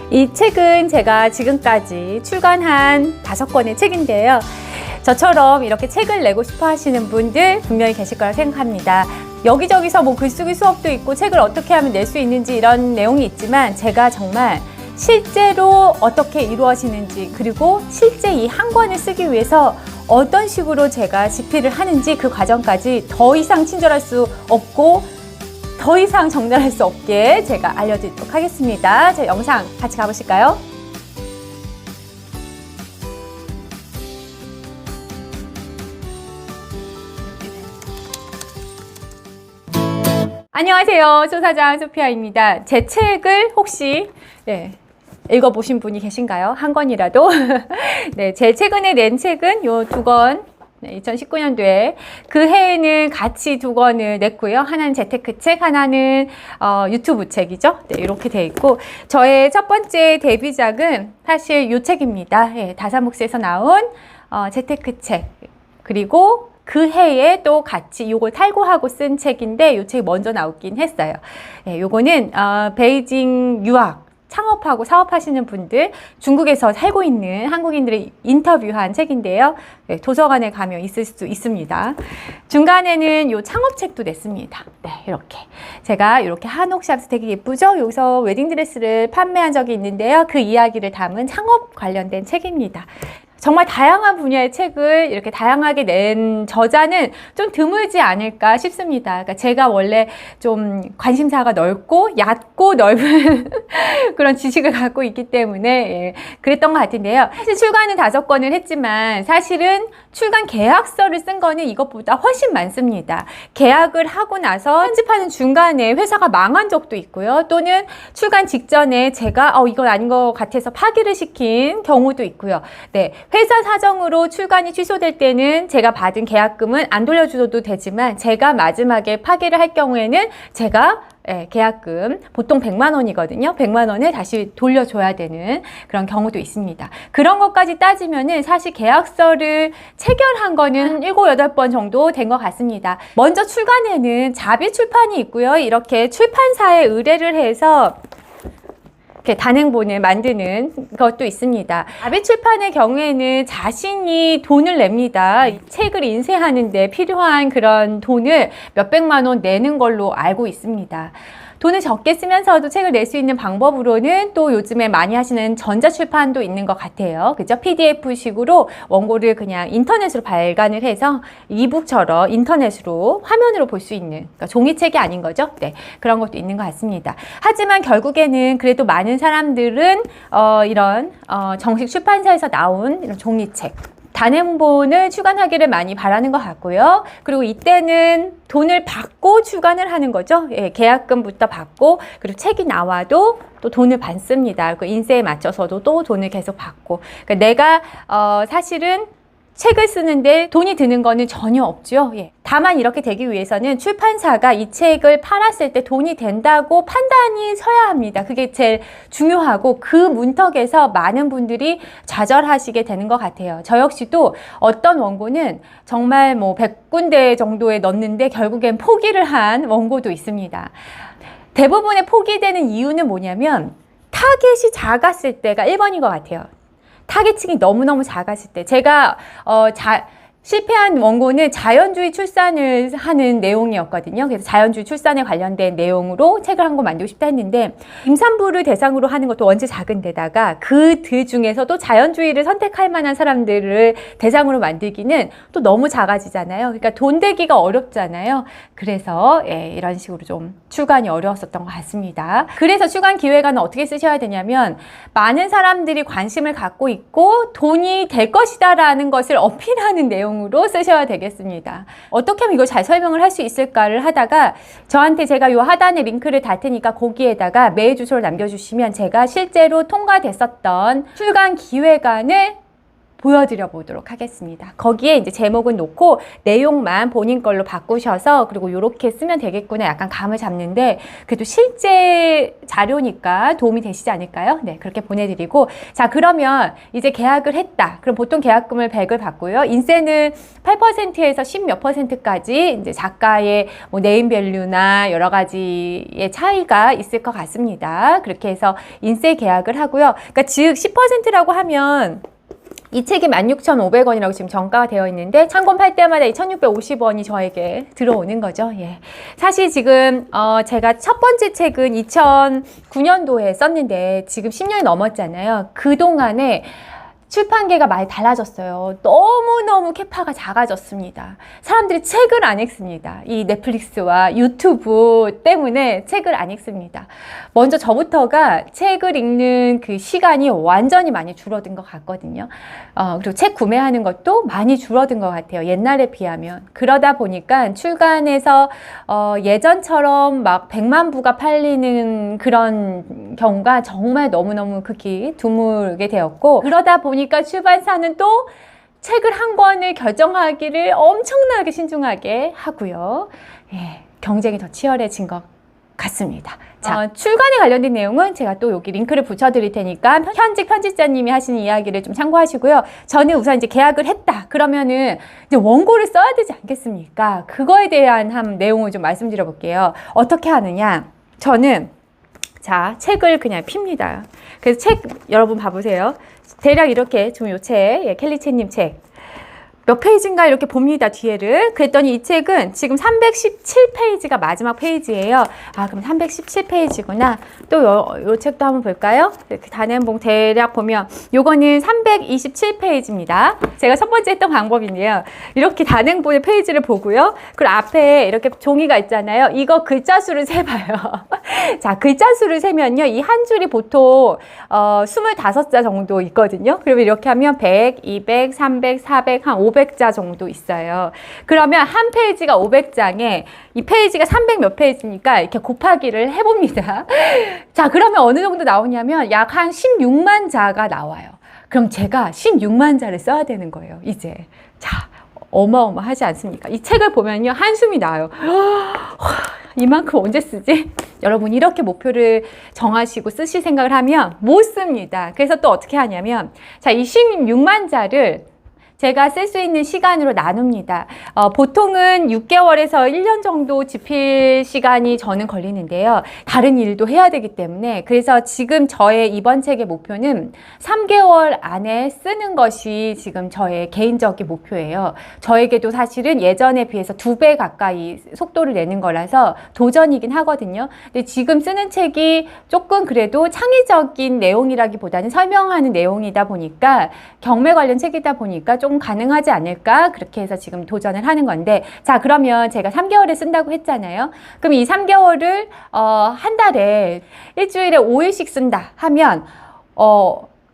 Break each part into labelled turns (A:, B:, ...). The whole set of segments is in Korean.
A: 이 책은 제가 지금까지 출간한 5권의 책인데요. 저처럼 이렇게 책을 내고 싶어 하시는 분들 분명히 계실 거라 생각합니다. 여기저기서 뭐 글쓰기 수업도 있고 책을 어떻게 하면 낼 수 있는지 이런 내용이 있지만 제가 정말 실제로 어떻게 이루어지는지 그리고 실제 이 한 권을 쓰기 위해서 어떤 식으로 제가 집필을 하는지 그 과정까지 더 이상 친절할 수 없고 더 이상 정렬할 수 없게 제가 알려드리도록 하겠습니다. 저 영상 같이 가보실까요? 안녕하세요. 소사장 소피아입니다. 제 책을 혹시 읽어보신 분이 계신가요? 한 권이라도? 네, 제 최근에 낸 책은 요 2권. 2019년도에 그 해에는 같이 2권을 냈고요. 하나는 재테크 책, 하나는 유튜브 책이죠. 네, 이렇게 돼 있고 저의 첫 번째 데뷔작은 사실 이 책입니다. 다사목스에서 나온 재테크 책. 그리고 그 해에 또 같이 이걸 탈고하고 쓴 책인데 이 책이 먼저 나오긴 했어요. 요거는 베이징 유학 창업하고 사업하시는 분들, 중국에서 살고 있는 한국인들을 인터뷰한 책인데요. 도서관에 가면 있을 수 있습니다. 중간에는 요 창업책도 냈습니다. 네, 이렇게. 제가 이렇게 한옥샵에서 되게 예쁘죠? 여기서 웨딩드레스를 판매한 적이 있는데요. 그 이야기를 담은 창업 관련된 책입니다. 정말 다양한 분야의 책을 이렇게 다양하게 낸 저자는 좀 드물지 않을까 싶습니다. 그러니까 제가 원래 좀 관심사가 넓고 얕고 넓은 그런 지식을 갖고 있기 때문에 그랬던 것 같은데요. 사실 출간은 5권을 했지만 사실은 출간 계약서를 쓴 거는 이것보다 훨씬 많습니다. 계약을 하고 나서 편집하는 중간에 회사가 망한 적도 있고요. 또는 출간 직전에 제가 이건 아닌 것 같아서 파기를 시킨 경우도 있고요. 네. 회사 사정으로 출간이 취소될 때는 제가 받은 계약금은 안 돌려주셔도 되지만 제가 마지막에 파기를 할 경우에는 제가 계약금 보통 100만 원이거든요. 100만 원을 다시 돌려줘야 되는 그런 경우도 있습니다. 그런 것까지 따지면은 사실 계약서를 체결한 거는 한 7, 8번 정도 된 것 같습니다. 먼저 출간에는 자비 출판이 있고요. 이렇게 출판사에 의뢰를 해서 단행본을 만드는 것도 있습니다. 자비 출판의 경우에는 자신이 돈을 냅니다. 이 책을 인쇄하는데 필요한 그런 돈을 몇백만 원 내는 걸로 알고 있습니다. 돈을 적게 쓰면서도 책을 낼 수 있는 방법으로는 또 요즘에 많이 하시는 전자출판도 있는 것 같아요. 그죠? PDF식으로 원고를 그냥 인터넷으로 발간을 해서 이북처럼 인터넷으로 화면으로 볼 수 있는, 그러니까 종이책이 아닌 거죠. 네, 그런 것도 있는 것 같습니다. 하지만 결국에는 그래도 많은 사람들은 이런 정식 출판사에서 나온 이런 종이책, 단행본을 출간하기를 많이 바라는 것 같고요. 그리고 이때는 돈을 받고 출간을 하는 거죠. 계약금부터 받고 그리고 책이 나와도 또 돈을 받습니다. 그 인쇄에 맞춰서도 또 돈을 계속 받고. 그러니까 내가 사실은 책을 쓰는데 돈이 드는 거는 전혀 없죠. 다만 이렇게 되기 위해서는 출판사가 이 책을 팔았을 때 돈이 된다고 판단이 서야 합니다. 그게 제일 중요하고 그 문턱에서 많은 분들이 좌절하시게 되는 것 같아요. 저 역시도 어떤 원고는 정말 뭐 100군데 정도에 넣었는데 결국엔 포기를 한 원고도 있습니다. 대부분의 포기되는 이유는 뭐냐면 타겟이 작았을 때가 1번인 것 같아요. 타겟층이 너무너무 작았을 때 제가 실패한 원고는 자연주의 출산을 하는 내용이었거든요. 그래서 자연주의 출산에 관련된 내용으로 책을 한 권 만들고 싶다 했는데 임산부를 대상으로 하는 것도 원체 작은 데다가 그들 중에서도 자연주의를 선택할 만한 사람들을 대상으로 만들기는 또 너무 작아지잖아요. 그러니까 돈 대기가 어렵잖아요. 그래서 이런 식으로 좀 출간이 어려웠었던 것 같습니다. 그래서 출간 기획안은 어떻게 쓰셔야 되냐면 많은 사람들이 관심을 갖고 있고 돈이 될 것이다 라는 것을 어필하는 내용 으로 쓰셔야 되겠습니다. 어떻게 하면 이걸 잘 설명을 할 수 있을까를 하다가 저한테 제가 요 하단에 링크를 달 테니까 거기에다가 메일 주소를 남겨주시면 제가 실제로 통과됐었던 출간 기획안을 보여드려 보도록 하겠습니다. 거기에 이제 제목은 놓고 내용만 본인 걸로 바꾸셔서 그리고 이렇게 쓰면 되겠구나 약간 감을 잡는데 그래도 실제 자료니까 도움이 되시지 않을까요? 네, 그렇게 보내드리고 자 그러면 이제 계약을 했다. 그럼 보통 계약금을 100을 받고요. 인세는 8%에서 10 몇 %까지 이제 작가의 뭐 네임밸류나 여러 가지의 차이가 있을 것 같습니다. 그렇게 해서 인세 계약을 하고요. 그러니까 즉 10%라고 하면 이 책이 16,500원이라고 지금 정가가 되어 있는데 창곤팔 때마다 이 1,650원이 저에게 들어오는 거죠. 예. 사실 지금 제가 첫 번째 책은 2009년도에 썼는데 지금 10년이 넘었잖아요. 그동안에 출판계가 많이 달라졌어요. 너무너무 캐파가 작아졌습니다. 사람들이 책을 안 읽습니다. 이 넷플릭스와 유튜브 때문에 책을 안 읽습니다. 먼저 저부터가 책을 읽는 그 시간이 완전히 많이 줄어든 것 같거든요. 그리고 책 구매하는 것도 많이 줄어든 것 같아요. 옛날에 비하면. 그러다 보니까 출간에서 예전처럼 막 100만 부가 팔리는 그런 경우가 정말 너무너무 극히 드물게 되었고 그러다 보니까 출판사는 또 책을 한 권을 결정하기를 엄청나게 신중하게 하고요. 예, 경쟁이 더 치열해진 것 같습니다. 자, 출간에 관련된 내용은 제가 또 여기 링크를 붙여드릴 테니까 현직 편집자님이 하시는 이야기를 좀 참고하시고요. 저는 우선 이제 계약을 했다. 그러면은 이제 원고를 써야 되지 않겠습니까? 그거에 대한 내용을 좀 말씀드려 볼게요. 어떻게 하느냐? 저는 자, 책을 그냥 핍니다. 그래서 책 여러분 봐보세요. 대략 이렇게 좀 요 책, 예, 켈리체님 책. 몇 페이지인가 이렇게 봅니다, 뒤에를. 그랬더니 이 책은 지금 317페이지가 마지막 페이지예요. 아, 그럼 317페이지구나. 또 요 책도 한번 볼까요? 이렇게 단행본 대략 보면 요거는 327페이지입니다. 제가 첫 번째 했던 방법인데요. 이렇게 단행본의 페이지를 보고요. 그리고 앞에 이렇게 종이가 있잖아요. 이거 글자 수를 세봐요. 자, 글자 수를 세면요. 이 한 줄이 보통 25자 정도 있거든요. 그러면 이렇게 하면 100, 200, 300, 400, 한 500자 정도 있어요. 그러면 한 페이지가 500장에 이 페이지가 300 몇 페이지니까 이렇게 곱하기를 해봅니다. 자, 그러면 어느 정도 나오냐면 약 한 16만 자가 나와요. 그럼 제가 16만 자를 써야 되는 거예요, 이제. 자, 어마어마하지 않습니까? 이 책을 보면요, 한숨이 나요. 이만큼 언제 쓰지? 여러분, 이렇게 목표를 정하시고 쓰실 생각을 하면 못 씁니다. 그래서 또 어떻게 하냐면, 자, 이 16만 자를 제가 쓸 수 있는 시간으로 나눕니다. 보통은 6개월에서 1년 정도 집필 시간이 저는 걸리는데요. 다른 일도 해야 되기 때문에 그래서 지금 저의 이번 책의 목표는 3개월 안에 쓰는 것이 지금 저의 개인적인 목표예요. 저에게도 사실은 예전에 비해서 2배 가까이 속도를 내는 거라서 도전이긴 하거든요. 근데 지금 쓰는 책이 조금 그래도 창의적인 내용이라기보다는 설명하는 내용이다 보니까 경매 관련 책이다 보니까 조금 가능하지 않을까 그렇게 해서 지금 도전을 하는 건데 자 그러면 제가 3개월을 쓴다고 했잖아요. 그럼 이 3개월을 한 달에 일주일에 5일씩 쓴다 하면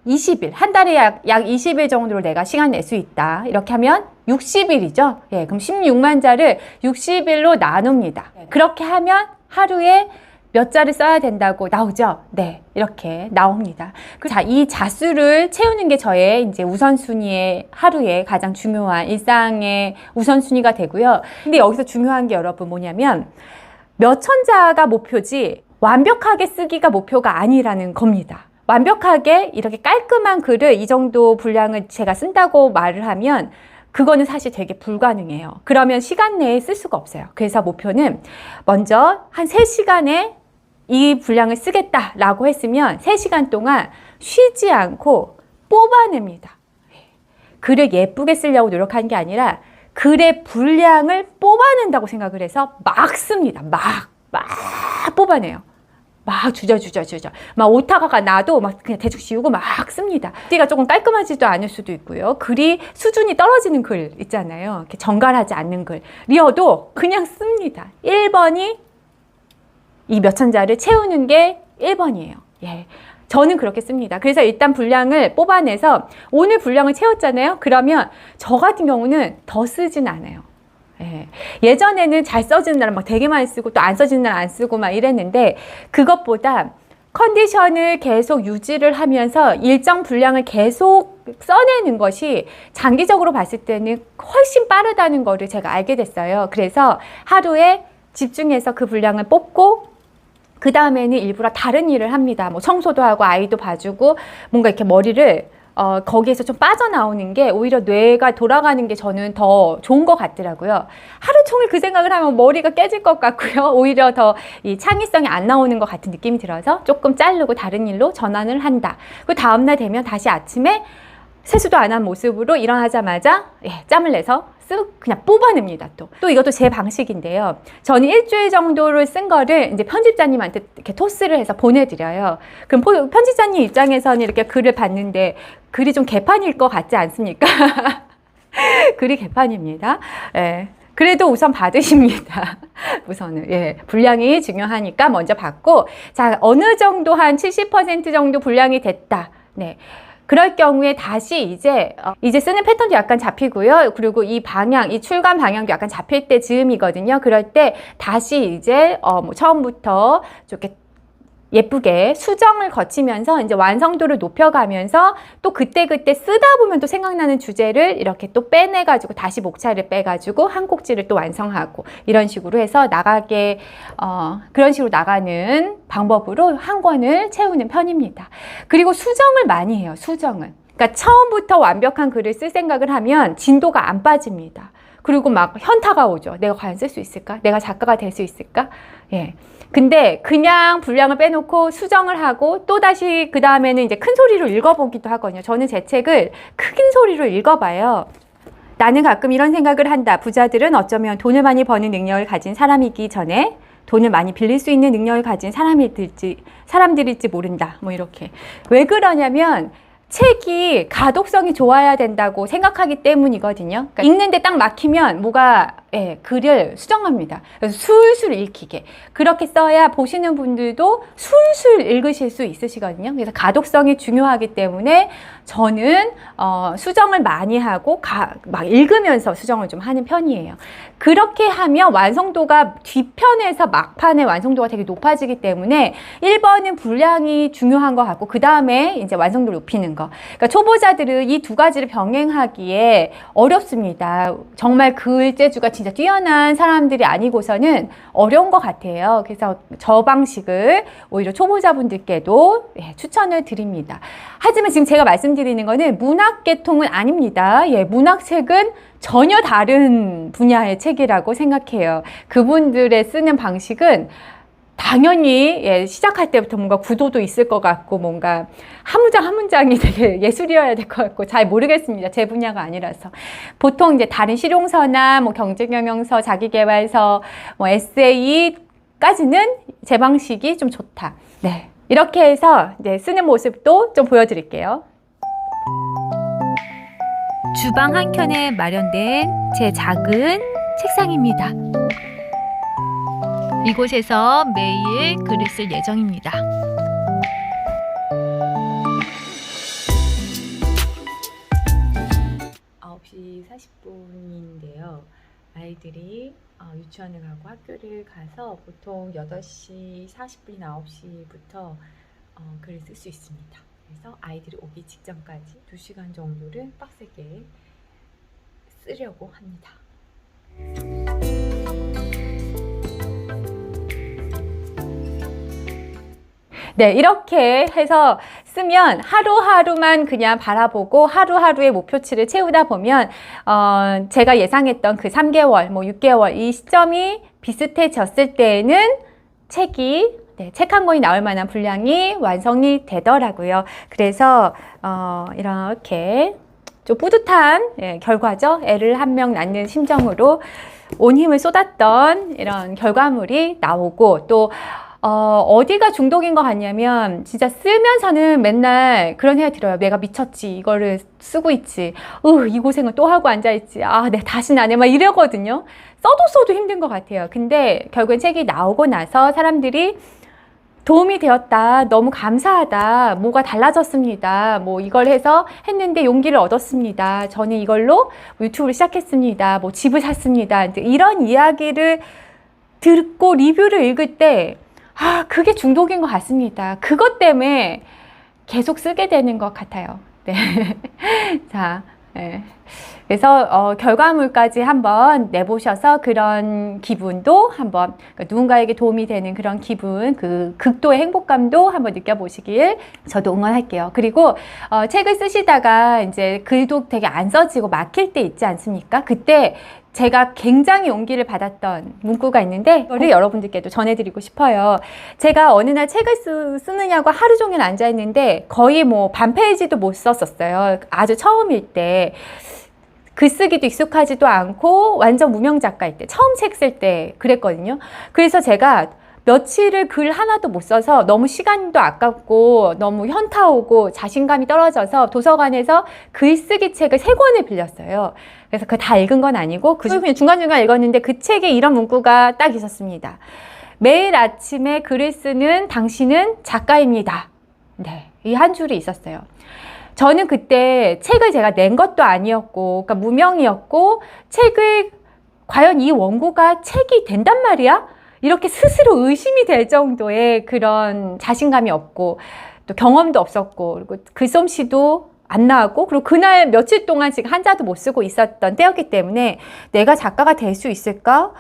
A: 20일 한 달에 약 20일 정도로 내가 시간 낼 수 있다. 이렇게 하면 60일이죠. 예, 그럼 16만 자를 60일로 나눕니다. 그렇게 하면 하루에 몇 자를 써야 된다고 나오죠? 네, 이렇게 나옵니다. 자, 이 자수를 채우는 게 저의 이제 우선순위의 하루에 가장 중요한 일상의 우선순위가 되고요. 근데 여기서 중요한 게 여러분 뭐냐면 몇천 자가 목표지 완벽하게 쓰기가 목표가 아니라는 겁니다. 완벽하게 이렇게 깔끔한 글을 이 정도 분량을 제가 쓴다고 말을 하면 그거는 사실 되게 불가능해요. 그러면 시간 내에 쓸 수가 없어요. 그래서 목표는 먼저 한 3시간에 이 분량을 쓰겠다라고 했으면 3시간 동안 쉬지 않고 뽑아냅니다. 글을 예쁘게 쓰려고 노력하는 게 아니라 글의 분량을 뽑아낸다고 생각을 해서 막 씁니다. 막 뽑아내요. 막 주저주저 막 오타가 나도 막 그냥 대충 지우고 막 씁니다. 글이 조금 깔끔하지도 않을 수도 있고요. 글이 수준이 떨어지는 글 있잖아요. 이렇게 정갈하지 않는 글이어도 그냥 씁니다. 1번이 이 몇천 자를 채우는 게 1번이에요. 예. 저는 그렇게 씁니다. 그래서 일단 분량을 뽑아내서 오늘 분량을 채웠잖아요. 그러면 저 같은 경우는 더 쓰진 않아요. 예. 예전에는 잘 써지는 날은 막 되게 많이 쓰고 또 안 써지는 날 안 쓰고 막 이랬는데 그것보다 컨디션을 계속 유지를 하면서 일정 분량을 계속 써내는 것이 장기적으로 봤을 때는 훨씬 빠르다는 거를 제가 알게 됐어요. 그래서 하루에 집중해서 그 분량을 뽑고 그 다음에는 일부러 다른 일을 합니다. 뭐 청소도 하고 아이도 봐주고 뭔가 이렇게 머리를 거기에서 좀 빠져나오는 게 오히려 뇌가 돌아가는 게 저는 더 좋은 것 같더라고요. 하루 종일 그 생각을 하면 머리가 깨질 것 같고요. 오히려 더 이 창의성이 안 나오는 것 같은 느낌이 들어서 조금 자르고 다른 일로 전환을 한다. 그 다음날 되면 다시 아침에 세수도 안 한 모습으로 일어나자마자 짬을 내서 쓱 그냥 뽑아냅니다. 또 이것도 제 방식인데요. 저는 일주일 정도를 쓴 거를 이제 편집자님한테 이렇게 토스를 해서 보내드려요. 그럼 편집자님 입장에서는 이렇게 글을 봤는데 글이 좀 개판일 것 같지 않습니까? 글이 개판입니다. 예. 그래도 우선 받으십니다. 우선은. 분량이 중요하니까 먼저 받고, 자, 어느 정도 한 70% 정도 분량이 됐다. 네. 그럴 경우에 다시 이제 쓰는 패턴도 약간 잡히고요. 그리고 이 방향, 이 출간 방향도 약간 잡힐 때 즈음이거든요. 그럴 때 다시 이제 뭐 처음부터 이렇게 예쁘게 수정을 거치면서 이제 완성도를 높여가면서 또 그때그때 쓰다 보면 또 생각나는 주제를 이렇게 또 빼내가지고 다시 목차를 빼가지고 한 꼭지를 또 완성하고 이런 식으로 해서 나가게, 그런 식으로 나가는 방법으로 한 권을 채우는 편입니다. 그리고 수정을 많이 해요, 수정을. 그러니까 처음부터 완벽한 글을 쓸 생각을 하면 진도가 안 빠집니다. 그리고 막 현타가 오죠. 내가 과연 쓸 수 있을까? 내가 작가가 될 수 있을까? 예. 근데 그냥 분량을 빼놓고 수정을 하고 또다시 그 다음에는 이제 큰 소리로 읽어보기도 하거든요. 저는 제 책을 큰 소리로 읽어봐요. 나는 가끔 이런 생각을 한다. 부자들은 어쩌면 돈을 많이 버는 능력을 가진 사람이기 전에 돈을 많이 빌릴 수 있는 능력을 가진 사람들일지 모른다. 뭐 이렇게. 왜 그러냐면 책이 가독성이 좋아야 된다고 생각하기 때문이거든요. 그러니까 읽는데 딱 막히면 뭐가 글을 수정합니다. 그래서 술술 읽히게. 그렇게 써야 보시는 분들도 술술 읽으실 수 있으시거든요. 그래서 가독성이 중요하기 때문에 저는 수정을 많이 하고 막 읽으면서 수정을 좀 하는 편이에요. 그렇게 하면 완성도가 뒤편에서 막판의 완성도가 되게 높아지기 때문에 1번은 분량이 중요한 것 같고 그 다음에 이제 완성도를 높이는 거. 그러니까 초보자들은 이 두 가지를 병행하기에 어렵습니다. 정말 글재주가 진짜 뛰어난 사람들이 아니고서는 어려운 것 같아요. 그래서 저 방식을 오히려 초보자분들께도 추천을 드립니다. 하지만 지금 제가 말씀드리는 거는 문학계통은 아닙니다. 문학책은 전혀 다른 분야의 책이라고 생각해요. 그분들의 쓰는 방식은 당연히 시작할 때부터 뭔가 구도도 있을 것 같고 뭔가 한 문장 한 문장이 되게 예술이어야 될 것 같고 잘 모르겠습니다. 제 분야가 아니라서. 보통 이제 다른 실용서나 뭐 경제경영서, 자기계발서, 뭐 에세이까지는 제 방식이 좀 좋다. 네. 이렇게 해서 이제 쓰는 모습도 좀 보여드릴게요. 주방 한켠에 마련된 제 작은 책상입니다. 이곳에서 매일 글을 쓸 예정입니다. (9시 40분인데요) 아이들이 유치원을 가고 학교를 가서 보통 8시 40분이나 9시부터 글을 쓸 수 있습니다. 그래서 아이들이 오기 직전까지 2시간 정도를 빡세게 쓰려고 합니다. 네, 이렇게 해서 쓰면 하루하루만 그냥 바라보고 하루하루의 목표치를 채우다 보면 제가 예상했던 그 3개월, 뭐 6개월 이 시점이 비슷해졌을 때에는 책이 책 한 권이 나올 만한 분량이 완성이 되더라고요. 그래서 이렇게 좀 뿌듯한 결과죠. 애를 한 명 낳는 심정으로 온 힘을 쏟았던 이런 결과물이 나오고 또 어디가 중독인 것 같냐면 진짜 쓰면서는 맨날 그런 생각이 들어요. 내가 미쳤지. 이거를 쓰고 있지. 이 고생을 또 하고 앉아있지. 네, 다시는 안 해. 막 이러거든요. 써도 힘든 것 같아요. 근데 결국엔 책이 나오고 나서 사람들이 도움이 되었다. 너무 감사하다. 뭐가 달라졌습니다. 뭐 이걸 해서 했는데 용기를 얻었습니다. 저는 이걸로 유튜브를 시작했습니다. 뭐 집을 샀습니다. 이런 이야기를 듣고 리뷰를 읽을 때 그게 중독인 것 같습니다. 그것 때문에 계속 쓰게 되는 것 같아요. 네. 자, 네. 그래서 결과물까지 한번 내보셔서 그런 기분도 한번 그러니까 누군가에게 도움이 되는 그런 기분, 그 극도의 행복감도 한번 느껴보시길 저도 응원할게요. 그리고 책을 쓰시다가 이제 글도 되게 안 써지고 막힐 때 있지 않습니까? 그때 제가 굉장히 용기를 받았던 문구가 있는데 이거를 여러분들께도 전해드리고 싶어요. 제가 어느 날 책을 쓰느냐고 하루 종일 앉아있는데 거의 뭐 반 페이지도 못 썼었어요. 아주 처음일 때. 글쓰기도 익숙하지도 않고 완전 무명 작가일 때, 처음 책 쓸 때 그랬거든요. 그래서 제가 며칠을 글 하나도 못 써서 너무 시간도 아깝고 너무 현타 오고 자신감이 떨어져서 도서관에서 글쓰기 책을 3권을 빌렸어요. 그래서 그거 다 읽은 건 아니고 그냥 중간중간 읽었는데 그 책에 이런 문구가 딱 있었습니다. 매일 아침에 글을 쓰는 당신은 작가입니다. 네, 이 한 줄이 있었어요. 저는 그때 책을 제가 낸 것도 아니었고, 그러니까 무명이었고, 책을, 과연 이 원고가 책이 된단 말이야? 이렇게 스스로 의심이 될 정도의 그런 자신감이 없고, 또 경험도 없었고, 그리고 글솜씨도 안 나왔고, 그리고 그날 며칠 동안 지금 한자도 못 쓰고 있었던 때였기 때문에 내가 작가가 될 수 있을까?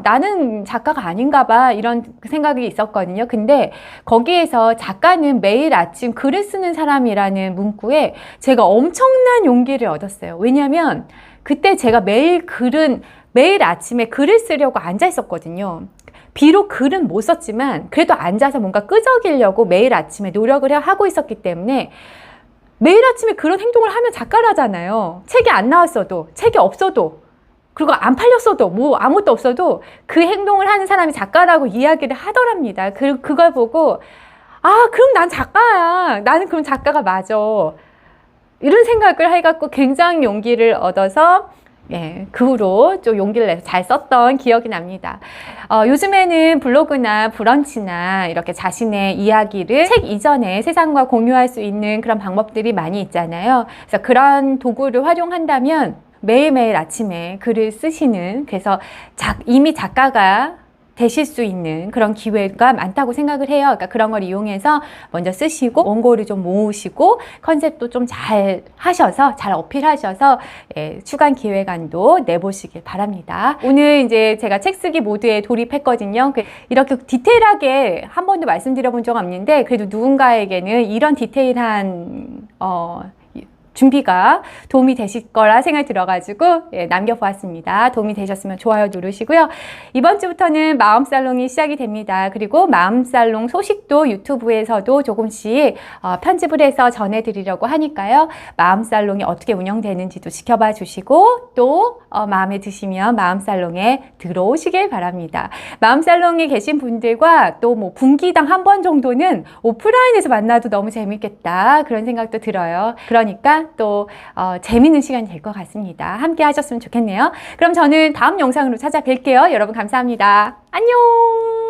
A: 나는 작가가 아닌가 봐. 이런 생각이 있었거든요. 근데 거기에서 작가는 매일 아침 글을 쓰는 사람이라는 문구에 제가 엄청난 용기를 얻었어요. 왜냐하면 그때 제가 매일 아침에 글을 쓰려고 앉아 있었거든요. 비록 글은 못 썼지만 그래도 앉아서 뭔가 끄적이려고 매일 아침에 노력을 하고 있었기 때문에 매일 아침에 그런 행동을 하면 작가라잖아요. 책이 안 나왔어도, 책이 없어도, 그리고 안 팔렸어도, 뭐 아무것도 없어도 그 행동을 하는 사람이 작가라고 이야기를 하더랍니다. 그걸 보고 그럼 난 작가야. 나는 그럼 작가가 맞아. 이런 생각을 해갖고 굉장히 용기를 얻어서 그 후로 좀 용기를 내서 잘 썼던 기억이 납니다. 요즘에는 블로그나 브런치나 이렇게 자신의 이야기를 책 이전에 세상과 공유할 수 있는 그런 방법들이 많이 있잖아요. 그래서 그런 도구를 활용한다면 매일매일 아침에 글을 쓰시는, 그래서 이미 작가가 되실 수 있는 그런 기회가 많다고 생각을 해요. 그러니까 그런 걸 이용해서 먼저 쓰시고 원고를 좀 모으시고 컨셉도 좀 잘 하셔서 잘 어필하셔서 주간 기획안도 내보시길 바랍니다. 오늘 이제 제가 책 쓰기 모드에 돌입했거든요. 이렇게 디테일하게 한 번도 말씀드려본 적 없는데 그래도 누군가에게는 이런 디테일한 준비가 도움이 되실 거라 생각이 들어가지고 남겨보았습니다. 도움이 되셨으면 좋아요 누르시고요. 이번 주부터는 마음살롱이 시작이 됩니다. 그리고 마음살롱 소식도 유튜브에서도 조금씩 편집을 해서 전해드리려고 하니까요. 마음살롱이 어떻게 운영되는지도 지켜봐 주시고 또 마음에 드시면 마음살롱에 들어오시길 바랍니다. 마음살롱에 계신 분들과 또 뭐 분기당 한 번 정도는 오프라인에서 만나도 너무 재밌겠다 그런 생각도 들어요. 그러니까 또 재밌는 시간이 될 것 같습니다. 함께 하셨으면 좋겠네요. 그럼 저는 다음 영상으로 찾아뵐게요. 여러분 감사합니다. 안녕.